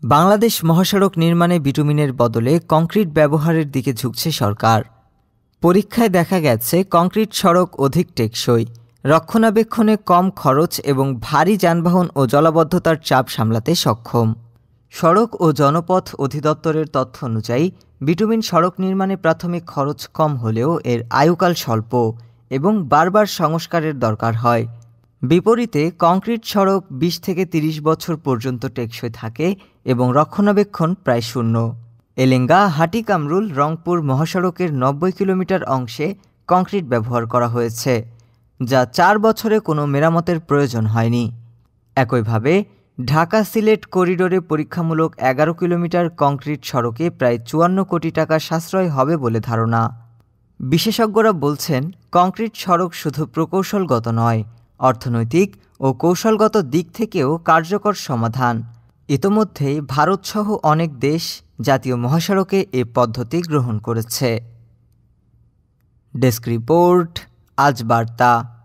বাংলাদেশ মহাসড়ক নির্মাণে বিটুমিনের বদলে কংক্রিট ব্যবহারের দিকে ঝুঁকছে সরকার। পরীক্ষায় দেখা গেছে কংক্রিট সড়ক অধিক টেকসই, রক্ষণাবেক্ষণে কম খরচ এবং ভারী যানবাহন ও জলাবদ্ধতার চাপ সামলাতে সক্ষম। সড়ক ও জনপথ অধিদপ্তরের তথ্য অনুযায়ী বিটুমিন সড়ক নির্মাণে প্রাথমিক খরচ কম হলেও এর আয়ুকাল স্বল্প এবং বারবার সংস্কারের দরকার হয়। বিপরীতে কংক্রিট সড়ক ২০ থেকে ৩০ বছর পর্যন্ত টেকসই থাকে এবং রক্ষণাবেক্ষণ প্রায় শূন্য। এলেঙ্গা হাটি-কামরুল রংপুর মহাসড়কের ৯০ কিলোমিটার অংশে কংক্রিট ব্যবহার করা হয়েছে, যা ৪ বছরে কোনো মেরামতের প্রয়োজন হয়নি। একইভাবে ঢাকা-সিলেট করিডোরে পরীক্ষামূলক ১১ কিলোমিটার কংক্রিট সড়কে প্রায় ৫৪ কোটি টাকা সাশ্রয় হবে বলে ধারণা। বিশেষজ্ঞরা বলছেন, কংক্রিট সড়ক শুধু প্রকৌশলগত নয়, অর্থনৈতিক ও কৌশলগত দিক থেকেও কার্যকর সমাধান। ইতোমধ্যেই ভারতসহ অনেক দেশ জাতীয় মহাসড়কে এ পদ্ধতি গ্রহণ করেছে। ডেস্ক রিপোর্ট, আজ বার্তা।